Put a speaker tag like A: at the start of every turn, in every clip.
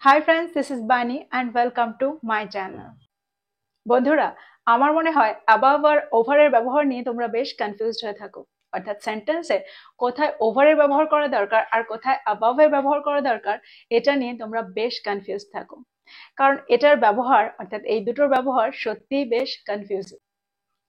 A: Hi friends, this is Bani and welcome to my channel. বন্ধুরা, আমার মনে হয় above আর over এর ব্যবহার নিয়ে তোমরা বেশ কনফিউজড হয়ে থাকো। অর্থাৎ সেন্টেন্সে কোথায় over এর ব্যবহার করা দরকার আর কোথায় above এর ব্যবহার করা দরকার এটা নিয়ে তোমরা বেশ কনফিউজড থাকো। কারণ এটার ব্যবহার অর্থাৎ এই দুটোর ব্যবহার সত্যিই বেশ কনফিউজিং।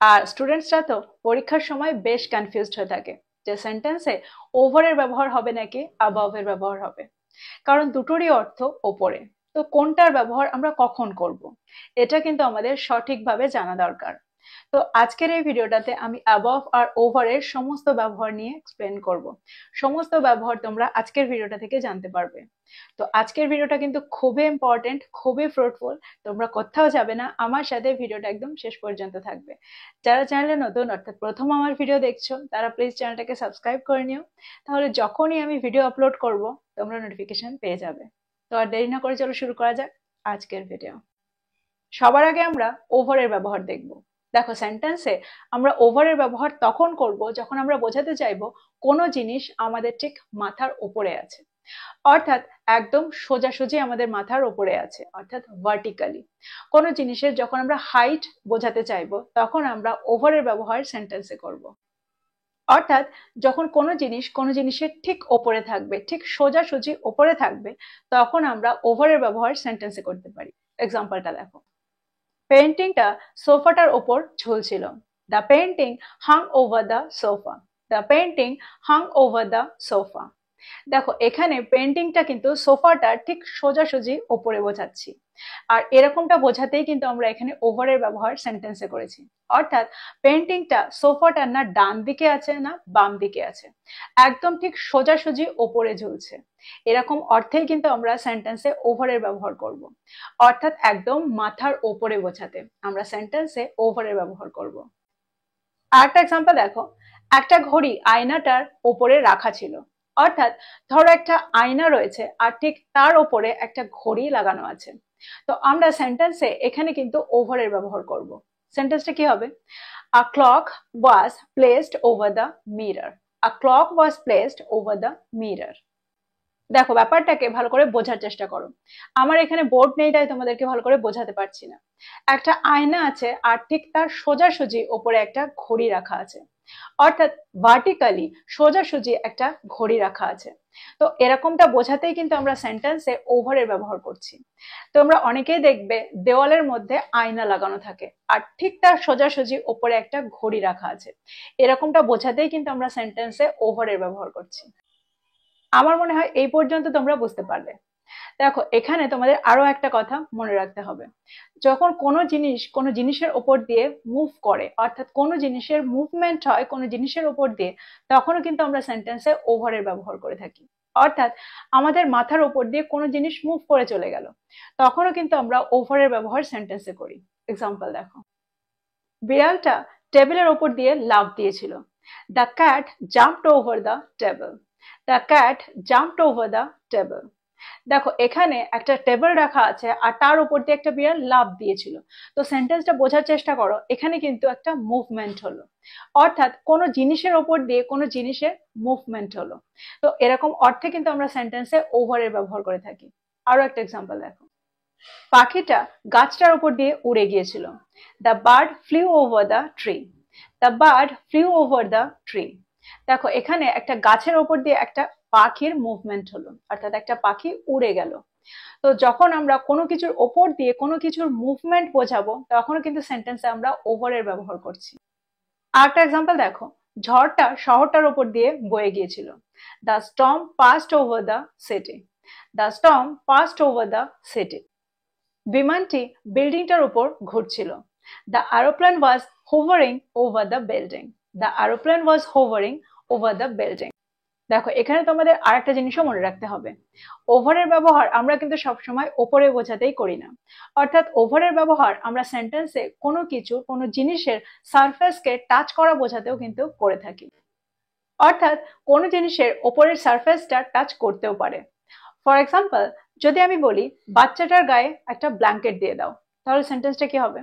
A: আর স্টুডেন্টসরা তো পরীক্ষার সময় বেশ কনফিউজড হয়ে থাকে যে সেন্টেন্সে over এর ব্যবহার হবে নাকি above এর ব্যবহার হবে। কারণ দুটোরই অর্থ ওপরে, তো কোনটার ব্যবহার আমরা কখন করব এটা কিন্তু আমাদের সঠিকভাবে জানা দরকার। তো আজকের এই ভিডিওটাতে আমি অ্যাবভ আর ওভার এর সমস্ত ব্যবহার নিয়ে এক্সপ্লেন করব। সমস্ত ব্যবহার তোমরা আজকের ভিডিওটা থেকে জানতে পারবে। তো আজকের ভিডিওটা কিন্তু খুবই ইম্পর্টেন্ট, খুবই ফ্রুটফুল। তোমরা কোথাও যাবে না, আমার সাথে ভিডিওটা একদম শেষ পর্যন্ত থাকবে। যারা চ্যানেলে নতুন অর্থাৎ প্রথম আমার ভিডিও দেখছো তারা প্লিজ চ্যানেলটাকে সাবস্ক্রাইব করে নিও, তাহলে যখনই আমি ভিডিও আপলোড করব তোমরা নোটিফিকেশন পেয়ে যাবে। তো আর দেরি না করে চলো শুরু করা যাক আজকের ভিডিও। সবার আগে আমরা ওভার এর ব্যবহার দেখব। দেখো, সেন্টেন্সে আমরা ওভার এর ব্যবহার তখন করব যখন আমরা বোঝাতে চাইবো কোনো জিনিস আমাদের ঠিক মাথার উপরে আছে, অর্থাৎ একদম সোজাসুজি আমাদের মাথার উপরে আছে, অর্থাৎ ভার্টিক্যালি। কোনো জিনিসের যখন আমরা হাইট বোঝাতে চাইবো তখন আমরা ওভার এর ব্যবহার সেন্টেন্সে করব। অর্থাৎ যখন কোনো জিনিসের ঠিক ওপরে থাকবে, ঠিক সোজাসুজি ওপরে থাকবে, তখন আমরা ওভার এর ব্যবহার সেন্টেন্সে করতে পারি। এক্সাম্পলটা দেখো, পেন্টিংটা সোফাটার ওপর ঝুলছিল। The painting hung over the sofa. The painting hung over the sofa. দেখো, এখানে পেন্টিংটা কিন্তু সোফাটার ঠিক সোজাসুজি ওপরে বোঝাচ্ছি, আর এরকমটা বোঝাতেই কিন্তু আমরা এখানে ওভারের ব্যবহার সেন্টেন্সে করেছি। অর্থাৎ পেন্টিংটা সোফাটার না ডান দিকে আছে না বাম দিকে আছে, একদম ঠিক সোজাসুজি ওপরে ঝুলছে। এরকম অর্থেই কিন্তু আমরা সেন্টেন্সে ওভারের ব্যবহার করব। অর্থাৎ একদম মাথার ওপরে বোঝাতে আমরা সেন্টেন্সে ওভারের ব্যবহার করব। আরেকটা এক্সাম্পল দেখো, একটা ঘড়ি আয়নাটার ওপরে রাখা ছিল। অর্থাৎ ধরো একটা আয়না রয়েছে আর ঠিক তার ওপরে একটা ঘড়ি লাগানো আছে। তো আমরা সেন্টেন্সে এখানে কিন্তু ওভার এর ব্যবহার করব। সেন্টেন্সটা কি হবে? A clock was placed over the mirror. A clock was placed over the mirror. দেখো, ব্যাপারটাকে ভালো করে বোঝার চেষ্টা করো। আমার এখানে বোর্ড নেই তাই তোমাদেরকে ভালো করে বোঝাতে পারছি না। একটা আয়না আছে আর ঠিক তার সোজাসুজি ওপরে একটা ঘড়ি রাখা আছে, অর্থাৎ ভার্টিক্যালি সোজাসুজি একটা ঘড়ি রাখা আছে। তো এরকমটা বোঝাতেই কিন্তু আমরা সেন্টেন্সে ওভার এর ব্যবহার করছি। তোমরা অনেকেই দেখবে দেওয়ালের মধ্যে আয়না লাগানো থাকে আর ঠিক তার সোজাসুজি ওপরে একটা ঘড়ি রাখা আছে। এরকমটা বোঝাতেই কিন্তু আমরা সেন্টেন্সে ওভার এর ব্যবহার করছি। আমার মনে হয় এই পর্যন্ত তোমরা বুঝতে পারবে। দেখো, এখানে তোমাদের আরো একটা কথা মনে রাখতে হবে। যখন কোনো জিনিসের ওপর দিয়ে মুভ করে, অর্থাৎ কোনো জিনিসের মুভমেন্ট হয় কোনো জিনিসের ওপর দিয়ে, তখনও কিন্তু আমরা সেন্টেন্সে ওভার এর ব্যবহার করে থাকি। অর্থাৎ আমাদের মাথার ওপর দিয়ে কোনো জিনিস মুভ করে চলে গেল, তখনও কিন্তু আমরা ওভার এর ব্যবহার সেন্টেন্সে করি। এক্সাম্পল দেখো, বিড়ালটা টেবিলের ওপর দিয়ে লাফ দিয়েছিল। The cat jumped over the table. The cat jumped over the table. দেখো, এখানে একটা টেবিল রাখা আছে আর তার উপর দিয়ে একটা বিড়াল লাফ দিয়েছিল। তো সেন্টেন্সটা বোঝার চেষ্টা করো, এখানে কিন্তু একটা মুভমেন্ট হলো, অর্থাৎ কোনো জিনিসের ওপর দিয়ে কোনো জিনিসের মুভমেন্ট হলো। তো এরকম অর্থে কিন্তু আমরা সেন্টেন্সে ওভার এর ব্যবহার করে থাকি। আরো একটা এক্সাম্পল দেখো, পাখিটা গাছটার উপর দিয়ে উড়ে গিয়েছিল। The bird flew over the tree. The bird flew over the tree. দেখো, এখানে একটা গাছের ওপর দিয়ে একটা পাখির মুভমেন্ট হলো, অর্থাৎ একটা পাখি উড়ে গেল। তো যখন আমরা কোনো কিছুর ওপর দিয়ে কোনো কিছুর মুভমেন্ট বোঝাবো তখনও কিন্তু সেন্টেন্সে আমরা ওভার এর ব্যবহার করছি। আরেকটা এক্সাম্পল দেখো, ঝড়টা শহরটার ওপর দিয়ে বয়ে গিয়েছিল। The storm passed over the city. The storm passed over the city. বিমানটি বিল্ডিংটার উপর ঘুরছিল। The aeroplane was hovering over the building. The aeroplane was hovering over the building. দেখো, এখানে তোমাদের আরেকটা জিনিসও মনে রাখতে হবে, ওভারের ব্যবহার আমরা কিন্তু সবসময় ওপরে বোঝাতেই করি না। অর্থাৎ ওভারের ব্যবহার আমরা সেন্টেন্সে কোনো জিনিসের সারফেসকে টাচ করা বোঝাতেও কিন্তু করে থাকি। অর্থাৎ কোনো জিনিসের ওপরের সারফেসটা টাচ করতেও পারে। ফর এক্সাম্পল, যদি আমি বলি বাচ্চাটার গায়ে একটা ব্ল্যাঙ্কেট দিয়ে দাও, তাহলে সেন্টেন্সটা কি হবে?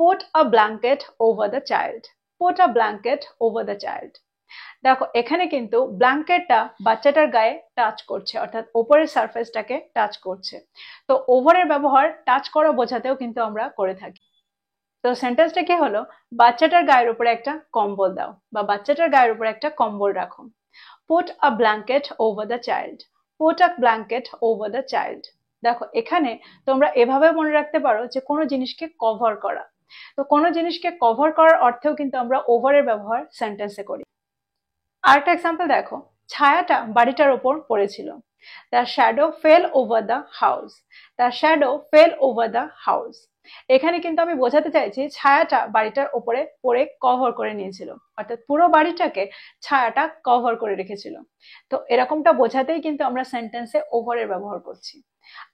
A: Put a blanket over the child. Put a blanket over the child. দেখো এখানে কিন্তু ব্ল্যাঙ্কেটটা বাচ্চাটার গায়ে টাচ করছে, অর্থাৎ ওপরের সারফেসটাকে টাচ করছে। তো ওভারের ব্যবহার টাচ করা বোঝাতেও কিন্তু আমরা করে থাকি। তো সেন্টেন্সটা কি হলো, বাচ্চাটার গায়ের উপরে একটা কম্বল দাও বা বাচ্চাটার গায়ের উপরে একটা কম্বল রাখো। Put a blanket over the child. Put a blanket over the child. দেখো এখানে তোমরা এভাবে মনে রাখতে পারো যে কোনো জিনিসকে কভার করা। তো কোনো জিনিসকে কভার করার অর্থেও কিন্তু আমরা ওভারের ব্যবহার সেন্টেন্সে করি। আরেকটা এক্সাম্পল দেখো, ছায়াটা বাড়িটার উপর পড়েছিল। The shadow fail over the house. The shadow fail over the house. এখানে কিন্তু আমি বোঝাতে চাইছি ছায়াটা বাড়িটার উপরে পড়ে কভার করে নিয়েছিল, অর্থাৎ পুরো বাড়িটাকে ছায়াটা কভার করে রেখেছিল। তো এরকমটা বোঝাতেই কিন্তু আমরা সেন্টেন্সে ওভারের ব্যবহার করছি।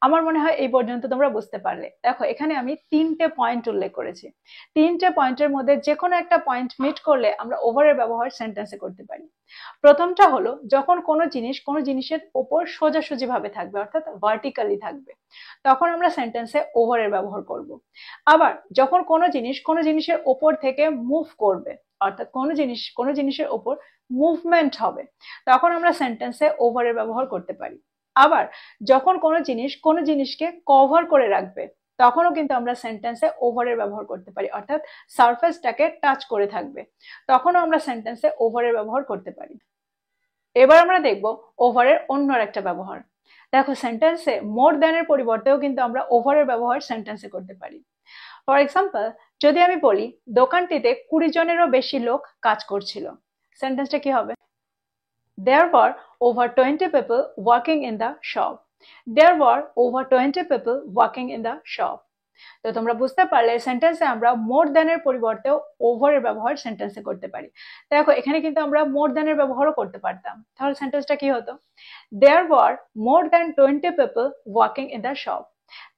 A: আমার মনে হয় এই পর্যন্ত তোমরা বুঝতে পারলে। দেখো এখানে আমি 3টে পয়েন্ট উল্লেখ করেছি। 3টে পয়েন্টের মধ্যে যে কোনো একটা পয়েন্ট মিট করলে আমরা ওভারের ব্যবহার সেন্টেন্সে করতে পারি। প্রথমটা হলো যখন কোনো জিনিস কোনো জিনিসের ওপর সোজাসুজি ভাবে থাকবে, অর্থাৎ ভার্টিক্যালি থাকবে, তখন আমরা সেন্টেন্সে ওভারের ব্যবহার করব। আবার যখন কোনো জিনিস কোনো জিনিসের ওপর থেকে মুভ করবে, অর্থাৎ কোনো জিনিসের ওপর মুভমেন্ট হবে, তখন আমরা সেন্টেন্সে ওভারের ব্যবহার করতে পারি। আবার যখন কোনো জিনিস কোনো জিনিসকে কভার করে রাখবে, তখনও কিন্তু আমরা সেন্টেন্সে ওভারের ব্যবহার করতে পারি, অর্থাৎ সারফেসটাকে টাচ করে থাকবে, তখনও আমরা সেন্টেন্সে ওভারের ব্যবহার করতে পারি। এবার আমরা দেখব ওভারের অন্য একটা ব্যবহার। দেখো সেন্টেন্সে মোর দ্যানের পরিবর্তেও কিন্তু আমরা ওভারের ব্যবহার সেন্টেন্সে করতে পারি। ফর এক্সাম্পল, যদি আমি বলি দোকানটিতে 20 জনেরও বেশি লোক কাজ করছিল, সেন্টেন্সটা কি হবে? There were over 20 people working in the shop. There were over 20 people working in the shop. তো তোমরা বুঝতে পারলে সেন্টেন্সে আমরা মোর দ্যানের পরিবর্তেও ওভারের ব্যবহার সেন্টেন্সে করতে পারি। দেখো এখানে কিন্তু আমরা মোর দ্যানের ব্যবহারও করতে পারতাম, তাহলে সেন্টেন্সটা কি হতো? There were more than 20 people working in the shop.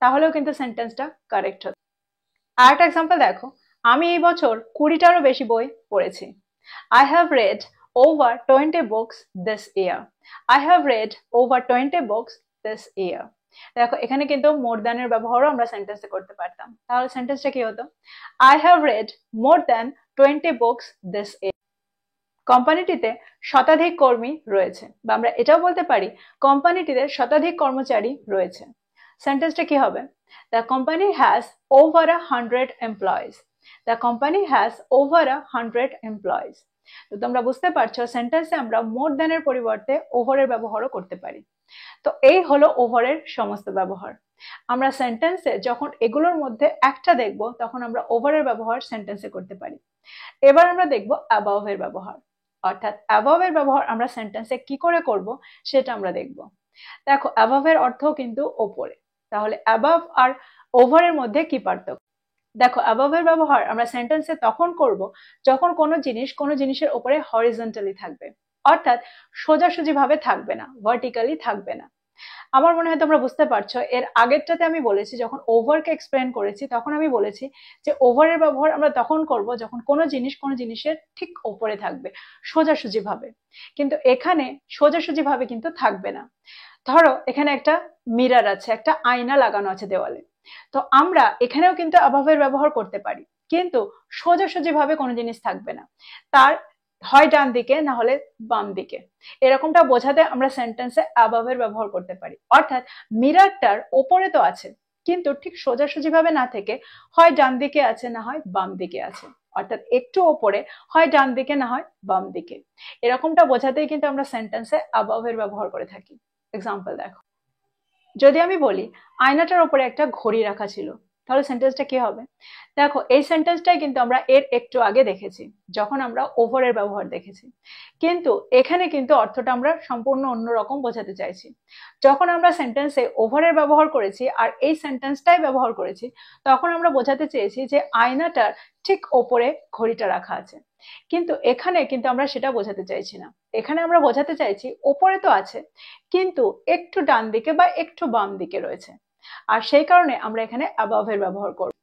A: তাহলেও কিন্তু সেন্টেন্সটা কারেক্ট হতো। আরেকটা এক্সাম্পল দেখো, আমি এই বছর 20টারও বেশি বই পড়েছি। I have read over 20 books this year. I have read over 20 books this year. দেখো এখানে কিন্তু মোর দ্যানের ব্যবহারও আমরা সেন্টেন্সে করতে পারতাম, তাহলে সেন্টেন্সটা কি হতো? I have read more than 20 books this year. কোম্পানিটিতে শতাধিক কর্মী রয়েছে, বা আমরা এটাও বলতে পারি কোম্পানিটিতে শতাধিক কর্মচারী রয়েছে। সেন্টেন্সটা কি হবে? The company has over 100 employees. The company has over 100 employees. তো তোমরা বুঝতে পারছো সেন্টেন্সে আমরা মোর দ্যানের পরিবর্তে ওভারের ব্যবহারও করতে পারি। তো এই হলো ওভারের সমস্ত ব্যবহার। আমরা সেন্টেন্সে যখন এগুলোর মধ্যে একটা দেখব, তখন আমরা ওভারের ব্যবহার সেন্টেন্সে করতে পারি। এবার আমরা দেখব অ্যাবাভ এর ব্যবহার, অর্থাৎ অ্যাবাভ এর ব্যবহার আমরা সেন্টেন্সে কি করে করব সেটা আমরা দেখব। দেখো অ্যাবাভ এর অর্থ কিন্তু ওপরে, তাহলে অ্যাবাভ আর ওভারের মধ্যে কি পার্থক্য? দেখো অ্যাবাভ এর ব্যবহার আমরা সেন্টেন্সে তখন করব যখন কোনো জিনিস কোনো জিনিসের উপরে হরিজন্টালি থাকবে, অর্থাৎ সোজাসুজি ভাবে থাকবে না, ভার্টিক্যালি থাকবে না। আমার মনে হয় তোমরা বুঝতে পারছো। এর আগেরটাতে আমি বলেছি, যখন ওভারকে এক্সপ্লেন করেছি তখন আমি বলেছি যে ওভারের ব্যবহার আমরা তখন করব যখন কোনো জিনিস কোনো জিনিসের ঠিক ওপরে থাকবে, সোজাসুজি ভাবে। কিন্তু এখানে সোজাসুজি ভাবে কিন্তু থাকবে না। ধরো এখানে একটা মিরর আছে, একটা আয়না লাগানো আছে দেওয়ালে, তো আমরা এখানেও কিন্তু অ্যাবাভের ব্যবহার করতে পারি, কিন্তু সোজাসুজি ভাবে কোনো জিনিস থাকবে না, তার হয় ডান দিকে না হলে বাম দিকে, এরকমটা বোঝাতে আমরা সেন্টেন্সে অ্যাবাভের ব্যবহার করতে পারি। অর্থাৎ মিররটার ওপরে তো আছে, কিন্তু ঠিক সোজাসুজি ভাবে না থেকে হয় ডান দিকে আছে না হয় বাম দিকে আছে, অর্থাৎ একটু ওপরে, হয় ডান দিকে না হয় বাম দিকে, এরকমটা বোঝাতেই কিন্তু আমরা সেন্টেন্সে অ্যাবাভের ব্যবহার করে থাকি। এক্সাম্পল দেখো, যদি আমি বলি আয়নাটার উপরে একটা ঘড়ি রাখা ছিল, তাহলে সেন্টেন্সটা কি হবে? দেখো এই সেন্টেন্সটাই কিন্তু আমরা এর একটু আগে দেখেছি যখন আমরা ওভারের ব্যবহার দেখেছি, কিন্তু এখানে কিন্তু অর্থটা আমরা সম্পূর্ণ অন্যরকম বোঝাতে চাইছি। যখন আমরা সেন্টেন্সে ওভারের ব্যবহার করেছি আর এই সেন্টেন্সটাই ব্যবহার করেছি, তখন আমরা বোঝাতে চেয়েছি যে আয়নাটার ঠিক ওপরে ঘড়িটা রাখা আছে, কিন্তু এখানে কিন্তু আমরা সেটা বোঝাতে চাইছি না। এখানে আমরা বোঝাতে চাইছি ওপরে তো আছে, কিন্তু একটু ডান দিকে বা একটু বাম দিকে রয়েছে, আর সেই কারণে আমরা এখানে অ্যাবাভ এর ব্যবহার করব।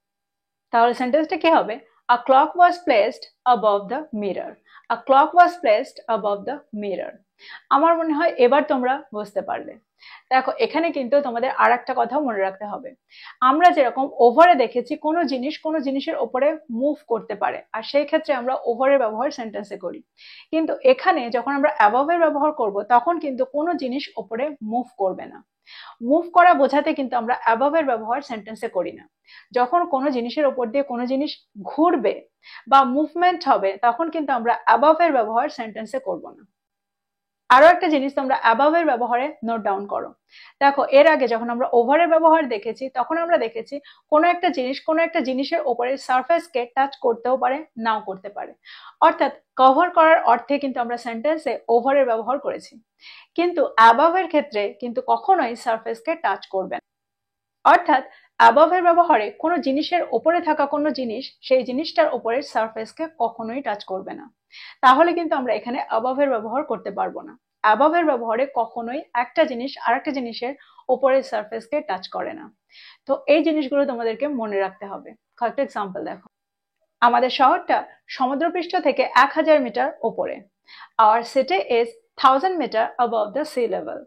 A: তাহলে সেন্টেন্সটা কি হবে? A clock was placed above the mirror. A clock was placed above the mirror. আমার মনে হয় এবার তোমরা বুঝতে পারলে। দেখো এখানে কিন্তু তোমাদের আর একটা কথা মনে রাখতে হবে, আমরা যেরকম ওভারে দেখেছি কোনো জিনিসের ওপরে মুভ করতে পারে, আর সেই ক্ষেত্রে আমরা ওভারের ব্যবহার সেন্টেন্সে করি। কিন্তু এখানে যখন আমরা অ্যাবভের ব্যবহার করব তখন কিন্তু কোনো জিনিস ওপরে মুভ করবে না। মুভ করা বোঝাতে কিন্তু আমরা অ্যাবভের ব্যবহার সেন্টেন্সে করি না। যখন কোনো জিনিসের ওপর দিয়ে কোনো জিনিস ঘুরবে বা মুভমেন্ট হবে তখন কিন্তু আমরা অ্যাবভের ব্যবহার সেন্টেন্সে করব না। আরো একটা জিনিস তোমরা অ্যাবভের ব্যবহারে নোট ডাউন করো। দেখো এর আগে যখন আমরা ওভারের ব্যবহার দেখেছি তখন আমরা দেখেছি কোনো একটা জিনিসের ওপরে সারফেসকে টাচ করতেও পারে, নাও করতে পারে। অর্থাৎ কভার করার অর্থে কিন্তু আমরা সেন্টেন্সে ওভারের ব্যবহার করেছি, কিন্তু অ্যাবভের ক্ষেত্রে কিন্তু কখনোই সারফেসকে টাচ করবে না। অর্থাৎ অ্যাবভের ব্যবহারে কোনো জিনিসের ওপরে থাকা কোনো জিনিস সেই জিনিসটার ওপরের সারফেসকে কখনোই টাচ করবে না। তাহলে কিন্তু আমরা এখানে অ্যাবভের ব্যবহার করতে পারবো না। অ্যাবভের ব্যবহারে কখনোই একটা জিনিস আরেকটা জিনিসের ওপরের সারফেসকে টাচ করে না। তো এই জিনিসগুলো তোমাদেরকে মনে রাখতে হবে। কয়েকটা এক্সাম্পল দেখো। আমাদের শহরটা সমুদ্রপৃষ্ঠ থেকে 1000 মিটার ওপরে। Our city is 1000 meter above the sea level.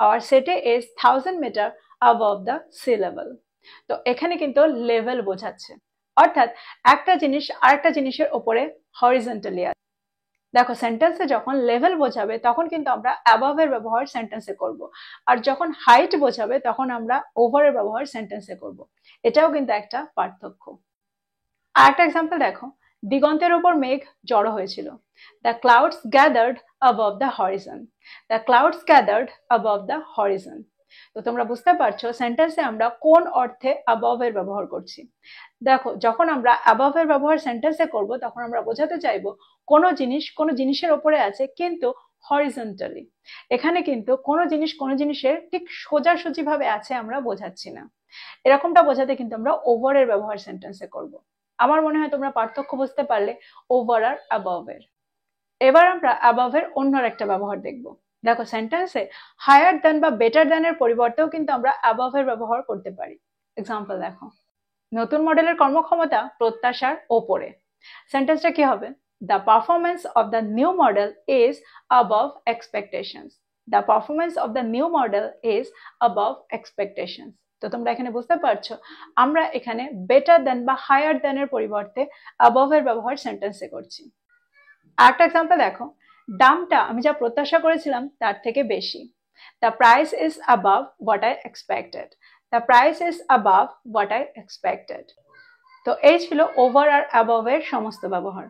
A: Our city is 1000 meter above the sea level. তো এখানে কিন্তু লেভেল বোঝাচ্ছে, অর্থাৎ একটা জিনিস আরেকটা জিনিসের ওপরে হরিজন্টালি আছে। দেখো সেন্টেন্সে যখন লেভেল বোঝাবে তখন কিন্তু আমরা অ্যাবভের ব্যবহার সেন্টেন্সে করব, আর যখন হাইট বোঝাবে তখন আমরা ওভারের ব্যবহার সেন্টেন্সে করব। এটাও কিন্তু একটা পার্থক্য। আর একটা এক্সাম্পল দেখো, দিগন্তের উপর মেঘ জড়ো হয়েছিল। The clouds gathered above the horizon. The clouds gathered above the horizon. তো তোমরা বুঝতে পারছো সেন্টেন্সে আমরা কোন অর্থে above এর ব্যবহার করছি। দেখো যখন আমরা above এর ব্যবহার সেন্টেন্সে করব তখন আমরা বোঝাতে চাইবো কোনো জিনিসের উপরে আছে কিন্তু হরিজন্টালি। এখানে কিন্তু কোনো জিনিসের ঠিক সোজাসুজি ভাবে আছে আমরা বোঝাচ্ছি না। এরকমটা বোঝাতে কিন্তু আমরা ওভার এর ব্যবহার সেন্টেন্সে করব। আমার মনে হয় তোমরা পার্থক্য বুঝতে পারলে ওভার আর অ্যাবভ এর। এবার আমরা অ্যাবভ এর অন্য একটা ব্যবহার দেখব। দেখো সেন্টেন্সে হায়ার দ্যান বা বেটার দ্যান এর পরিবর্তেও কিন্তু আমরা অ্যাবভ এর ব্যবহার করতে পারি। এক্সাম্পল দেখো, নতুন মডেলের কর্মক্ষমতা প্রত্যাশার ওপরে। সেন্টেন্সটা কি হবে? The performance of the new model is above expectations. The performance of the new model is above expectations. তো তোমরা এখানে বুঝতে পারছো আমরা এখানে বেটার দ্যান বা হায়ার দ্যান এর পরিবর্তে অ্যাবভ এর ব্যবহার সেন্টেন্সে করছি। আরেকটা এক্সাম্পল দেখো, দামটা আমি যা প্রত্যাশা করেছিলাম তার থেকে বেশি। The price is above what I expected. The price is above what I expected. তো এই ছিল ওভার আর অ্যাবভ এর সমস্ত ব্যবহার।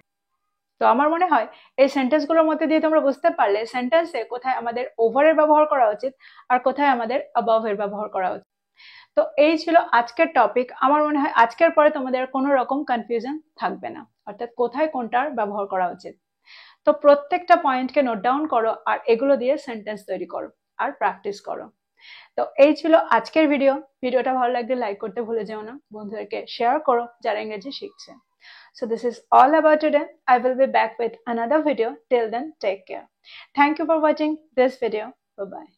A: তো আমার মনে হয় এই সেন্টেন্সগুলোর মধ্যে দিয়ে তোমরা বুঝতে পারলে সেন্টেন্সে কোথায় আমাদের ওভারের ব্যবহার করা উচিত আর কোথায় আমাদের অ্যাবভ এর ব্যবহার করা উচিত। তো এই ছিল আজকের টপিক। আমার মনে হয় আজকের পরে তোমাদের কোনো রকম কনফিউশন থাকবে না, অর্থাৎ কোথায় কোনটার ব্যবহার করা উচিত। তো প্রত্যেকটা পয়েন্টকে নোট ডাউন করো আর এগুলো দিয়ে সেন্টেন্স তৈরি করো আর প্র্যাকটিস করো। তো এই ছিল আজকের ভিডিওটা ভালো লাগলে লাইক করতে ভুলে যেও না, বন্ধুদেরকে শেয়ার করো যারা ইংরেজি শিখছে। So this is all about today. I will be back with another video. Till then, take care. Thank you for watching this video. Bye bye.